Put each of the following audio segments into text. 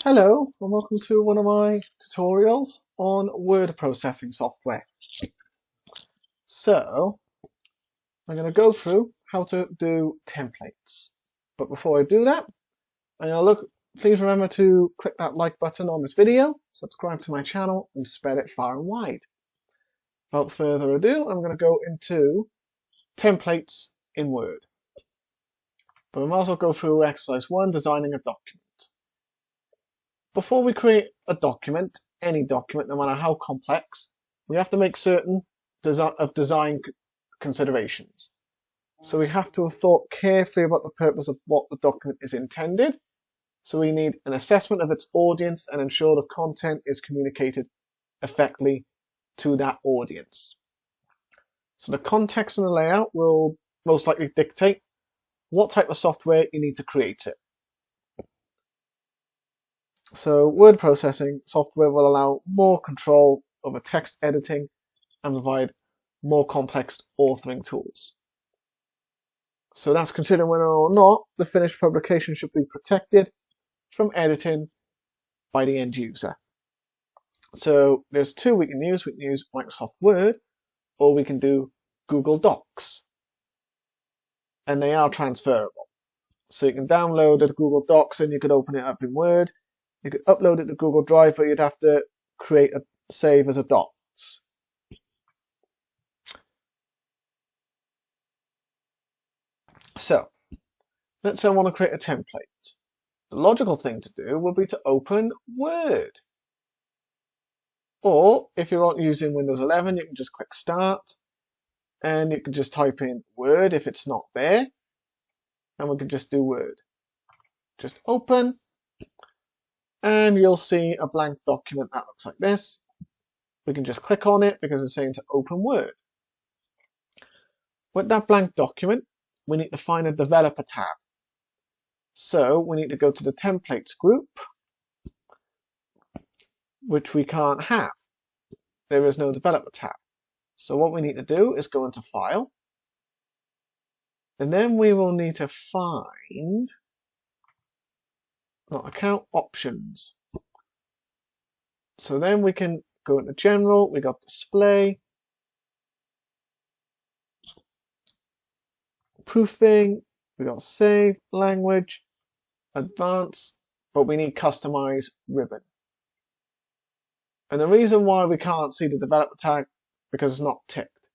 Hello and welcome to one of my tutorials on word processing software. So I'm going to go through how to do templates. But before I do that, please remember to click that like button on this video, subscribe to my channel and spread it far and wide. Without further ado, I'm going to go into templates in Word. But we might as well go through exercise 1, designing a document. Before we create a document, any document, no matter how complex, we have to make certain design considerations. So we have to have thought carefully about the purpose of what the document is intended. So we need an assessment of its audience and ensure the content is communicated effectively to that audience. So the context and the layout will most likely dictate what type of software you need to create it. So word processing software will allow more control over text editing and provide more complex authoring tools. So that's considering whether or not the finished publication should be protected from editing by the end user. So there's two we can use. We can use Microsoft Word or we can do Google Docs. And they are transferable. So you can download the Google Docs and you could open it up in Word. You could upload it to Google Drive, but you'd have to create a save as a docs. So let's say I want to create a template. The logical thing to do would be to open Word. Or if you're not using Windows 11, you can just click Start and you can just type in Word if it's not there. And we can just do Word. Just open and you'll see a blank document that looks like this. We can just click on it because it's saying to open Word. With that blank document, we need to find a developer tab. So we need to go to the templates group, which we can't have. There is no developer tab. So what we need to do is go into File, and then we will need to find, not Account, Options. So then we can go into General, we got Display, Proofing, we got Save, Language, Advanced, but we need Customize Ribbon. And the reason why we can't see the developer tag, because it's not ticked.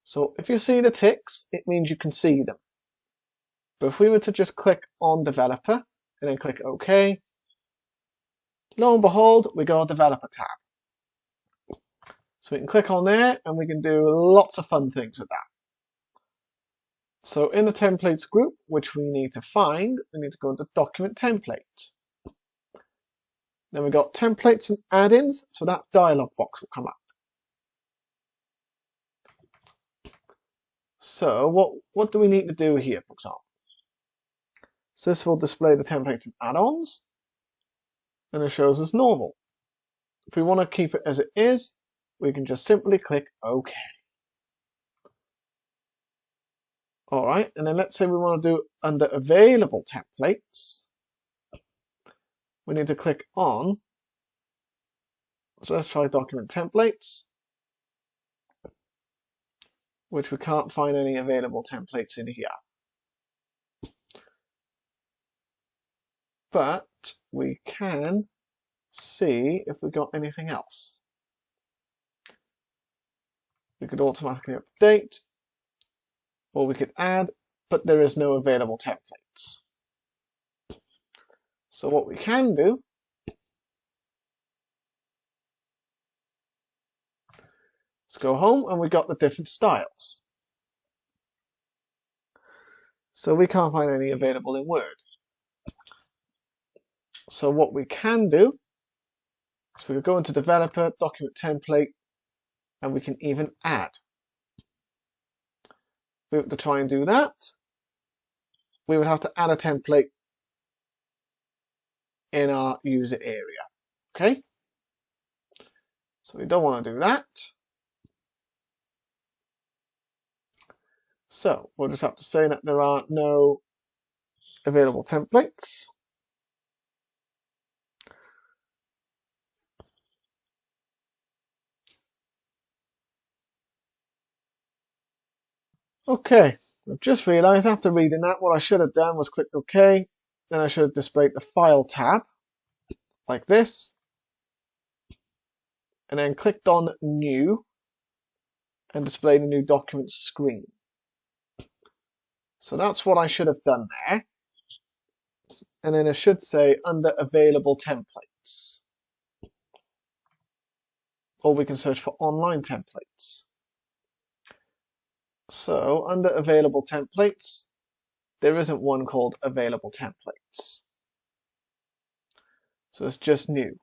So if you see the ticks, it means you can see them. But if we were to just click on developer and then click OK, lo and behold, we got a developer tab. So we can click on there and we can do lots of fun things with that. So in the templates group, which we need to find, we need to go into document templates. Then we've got templates and add-ins, so that dialog box will come up. So what do we need to do here, for example? So this will display the templates and add-ons, and it shows us normal. If we want to keep it as it is, we can just simply click OK. Alright, and then let's say we want to do under available templates. We need to click on, so let's try document templates, which we can't find any available templates in here. But we can see if we got anything else. We could automatically update, or we could add, but there is no available templates. So what we can do is go home and we got the different styles. So we can't find any available in Word. So what we can do is we could go into developer, document template, and we can even add. If we were to try and do that, we would have to add a template in our user area. Okay? So we don't want to do that. So we'll just have to say that there are no available templates. Okay, I've just realised after reading that what I should have done was click OK. Then I should have displayed the File tab like this, and then clicked on New and displayed a new document screen. So that's what I should have done there. And then it should say under available templates. Or we can search for online templates. So under available templates, there isn't one called available templates. So it's just new.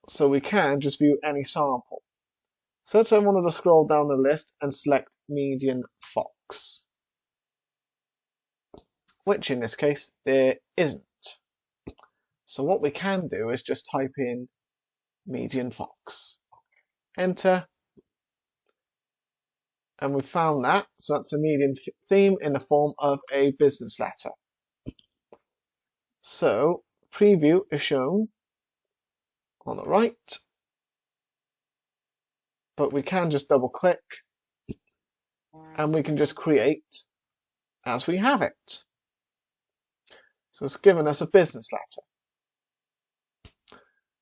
So we can just view any sample. So let's say I wanted to scroll down the list and select median fox, which in this case there isn't. So what we can do is just type in median fox, enter, and we've found that. So that's a median theme in the form of a business letter. So preview is shown on the right, but we can just double click and we can just create as we have it. So it's given us a business letter.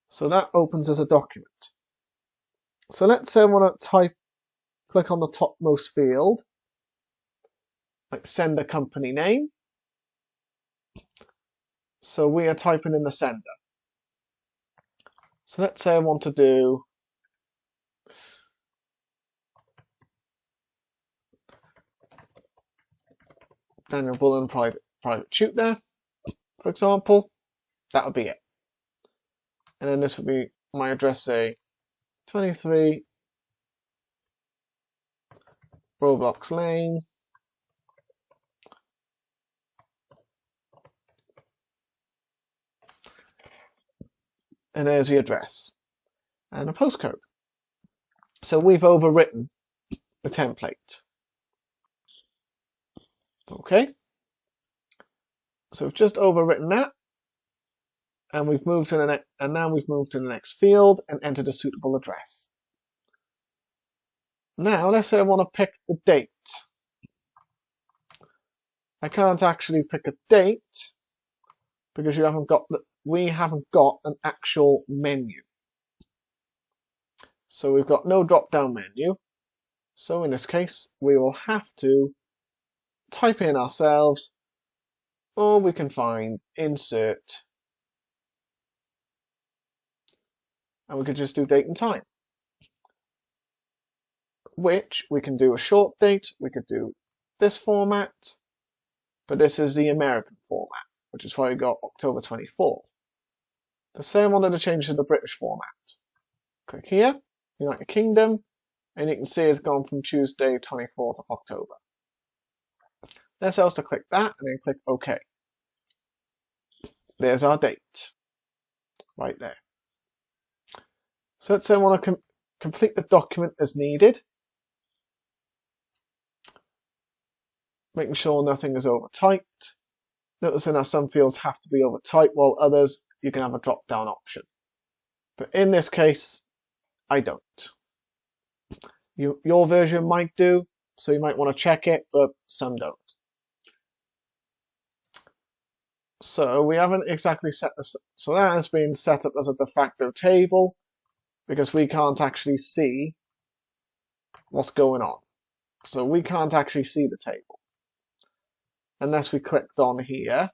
So that opens as a document. So let's say I want to click on the topmost field, like sender company name. So we are typing in the sender. So let's say I want to do Daniel Bullen private tutor, for example. That would be it. And then this would be my address, say 23 Roblox Lane. And there's the address and a postcode. So we've overwritten the template. Okay. So we've just overwritten that, and we've moved to the next, and now we've moved to the next field and entered a suitable address. Now let's say I want to pick the date. I can't actually pick a date because we haven't got an actual menu. So we've got no drop-down menu. So in this case, we will have to type in ourselves, or we can find insert, and we could just do date and time, which we can do a short date. We could do this format, but this is the American format, which is why we got October 24th. The same wanted to change to the British format. Click here, United Kingdom, and you can see it's gone from Tuesday 24th of October. Let's also click that and then click OK. There's our date right there. So let's say I want to complete the document as needed, making sure nothing is overtyped. Noticing that some fields have to be overtyped, while others you can have a drop-down option. But in this case, I don't. Your version might do, so you might want to check it, but some don't. So we haven't exactly set this. So that has been set up as a de facto table because we can't actually see what's going on. So we can't actually see the table unless we clicked on here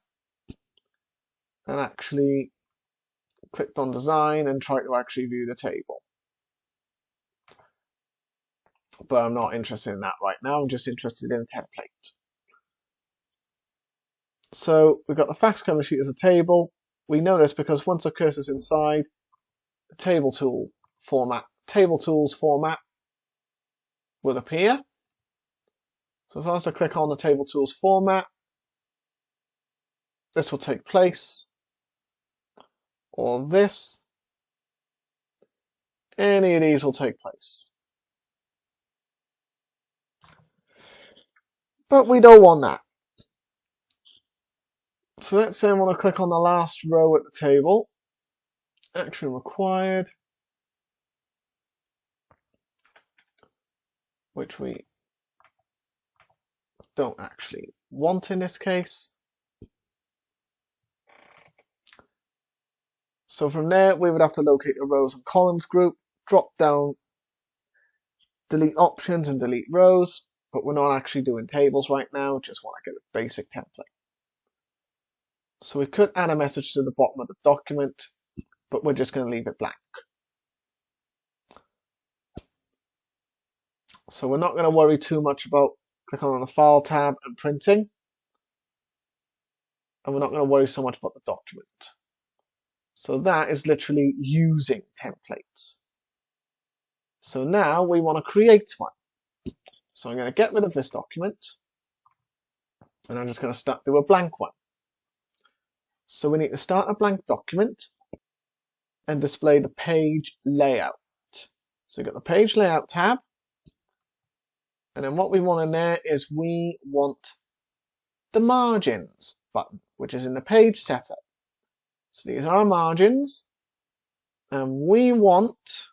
and actually clicked on design and tried to actually view the table. But I'm not interested in that right now. I'm just interested in a template. So we've got the fax cover sheet as a table. We know this because once a cursor's inside, the table tools format will appear. So as I click on the table tools format, this will take place, or this. Any of these will take place. But we don't want that. So let's say I want to click on the last row at the table. Action required. which we don't actually want in this case. So from there, we would have to locate the rows and columns group, drop down, delete options and delete rows, but we're not actually doing tables right now, just want to get a basic template. So we could add a message to the bottom of the document, but we're just going to leave it blank. So we're not going to worry too much about clicking on the File tab and printing. And we're not going to worry so much about the document. So that is literally using templates. So now we want to create one. So I'm going to get rid of this document. And I'm just going to do a blank one. So we need to start a blank document and display the page layout. So we've got the page layout tab. And then what we want in there is we want the margins button, which is in the page setup. So these are our margins. And we want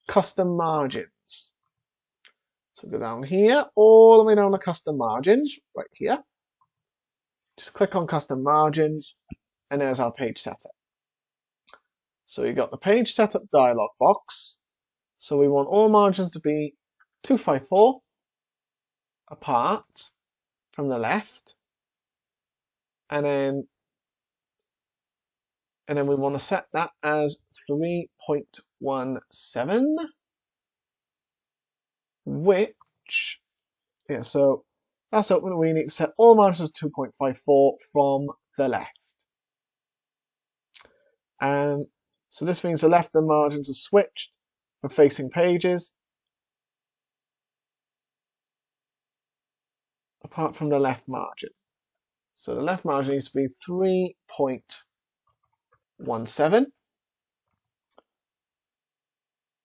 custom margins. So go down here, all the way down to custom margins, right here. Just click on custom margins, and there's our page setup. So you've got the page setup dialog box. So we want all margins to be 254 apart from the left, and then we want to set that as 3.17, which, yeah, so that's open. We need to set all margins to 2.54 from the left. And so this means the left margins are switched for facing pages, apart from the left margin. So the left margin needs to be 3.17.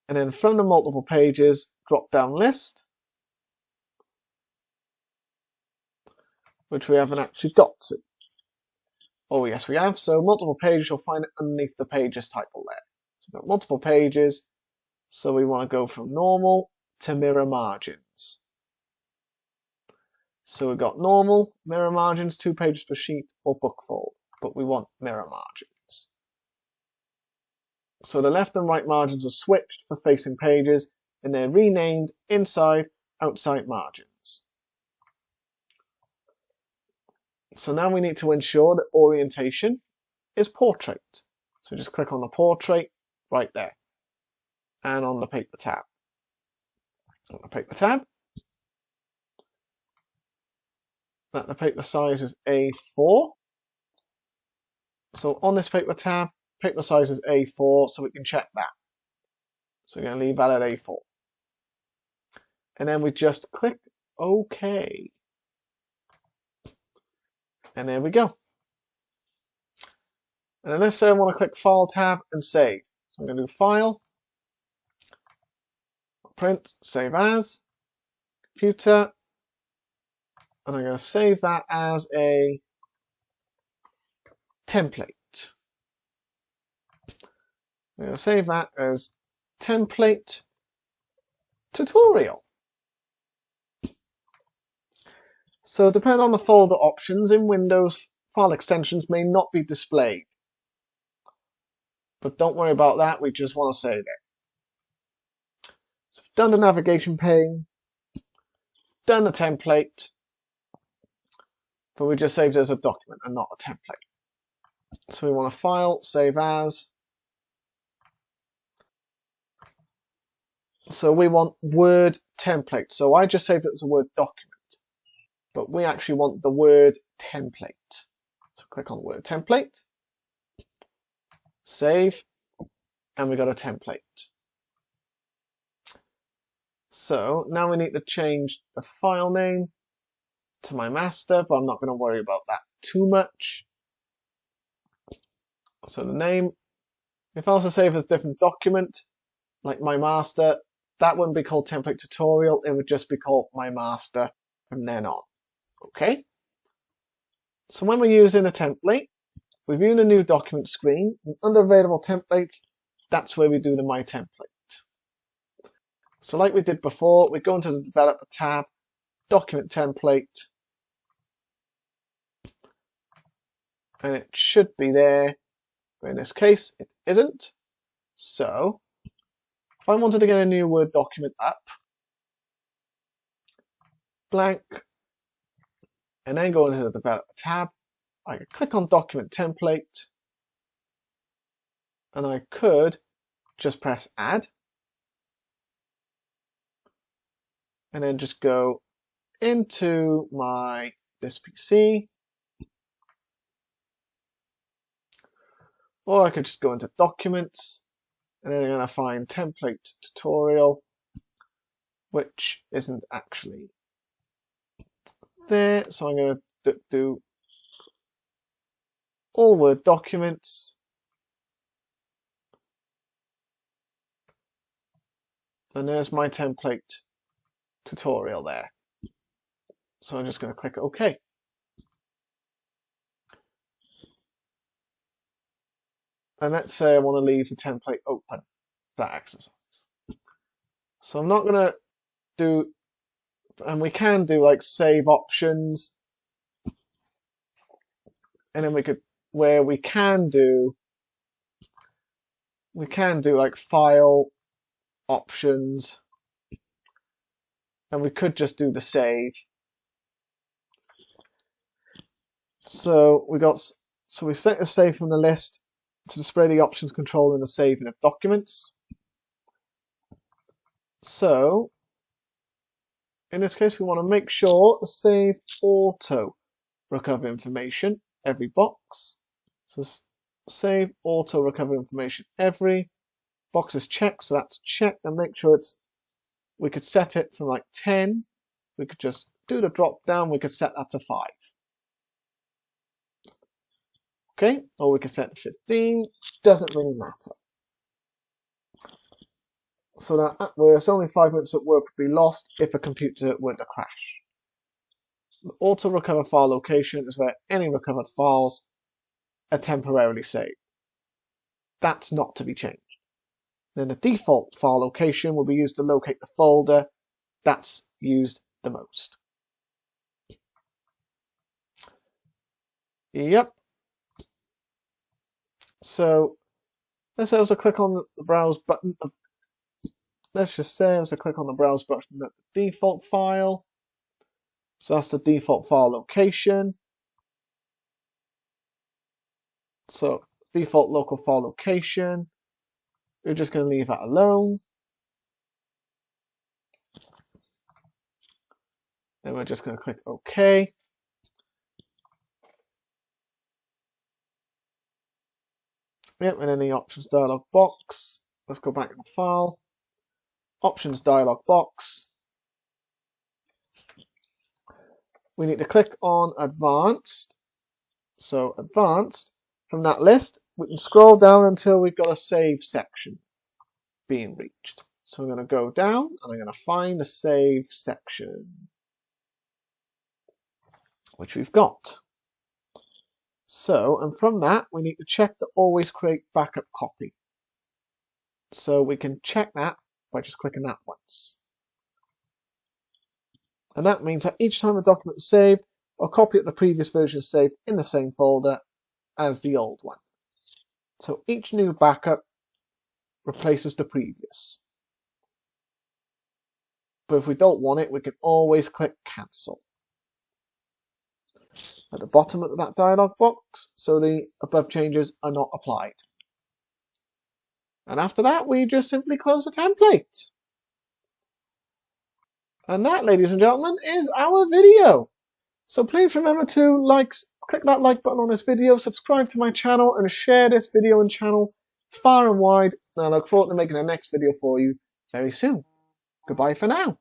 And then from the multiple pages drop down list, which we haven't actually got to. Oh yes, we have. So multiple pages, you'll find it underneath the pages title there. So we've got multiple pages. So we want to go from normal to mirror margins. So we've got normal, mirror margins, 2 pages per sheet, or bookfold, but we want mirror margins. So the left and right margins are switched for facing pages, and they're renamed inside, outside margins. So now we need to ensure that orientation is portrait. So just click on the portrait right there, and on the paper tab. On the paper tab, that the paper size is A4. So on this paper tab, paper size is A4, so we can check that. So we're going to leave that at A4. And then we just click OK. And there we go. And then let's say I want to click File tab and save. So I'm going to do File, Print, Save As, Computer, and I'm going to save that as a template. I'm going to save that as template tutorial. So depending on the folder options in Windows, file extensions may not be displayed. But don't worry about that, we just want to save it. So we've done the navigation pane, done the template, but we just saved it as a document and not a template. So we want to File, Save As. So we want Word template. So I just saved it as a Word document, but we actually want the Word template. So click on Word template, save, and we got a template. So now we need to change the file name to my master, but I'm not going to worry about that too much. So the name, if I was to save as a different document, like my master, that wouldn't be called template tutorial, it would just be called my master from then on. Okay? So when we're using a template, we view the new document screen, and under available templates, that's where we do the My Template. So like we did before, we go into the Developer tab, Document Template, and it should be there, but in this case it isn't. So if I wanted to get a new Word document up, blank, and then go into the Developer tab, I could click on Document Template, and I could just press Add, and then just go into this PC, or I could just go into Documents, and then I'm going to find Template Tutorial, which isn't actually there. So I'm going to do all Word documents, and there's my template tutorial there. So I'm just going to click OK. And let's say I want to leave the template open for that exercise. So I'm not going to do, and we can do like save options, and then we could, where we can do like file options, and we could just do the save. So we set the save from the list to display the options controlling the saving of documents. So in this case, we want to make sure the save auto recover information every box. So save auto recover information every box is checked, so that's checked, and make sure we could set it from like 10. We could just do the drop down, we could set that to 5. Okay, or we could set to 15, doesn't really matter. So that there's only 5 minutes at work would be lost if a computer were to crash. The auto recover file location is where any recovered files are temporarily saved. That's not to be changed. Then the default file location will be used to locate the folder that's used the most. Yep. So let's say I was to click on the browse button. Let's just say I was to click on the browse button at the default file. So that's the default file location. So default local file location. We're just going to leave that alone. Then we're just going to click OK. Yep, and then the options dialog box. Let's go back to the file. Options dialog box. We need to click on advanced. So advanced, from that list, we can scroll down until we've got a save section being reached. So I'm going to go down and I'm going to find the save section, which we've got. So, and from that, we need to check the always create backup copy. So we can check that by just clicking that once. And that means that each time a document is saved, a copy of the previous version is saved in the same folder as the old one. So each new backup replaces the previous. But if we don't want it, we can always click cancel at the bottom of that dialog box, so the above changes are not applied. And after that, we just simply close the template. And that, ladies and gentlemen, is our video. So please remember to click that like button on this video, subscribe to my channel, and share this video and channel far and wide. And I look forward to making the next video for you very soon. Goodbye for now.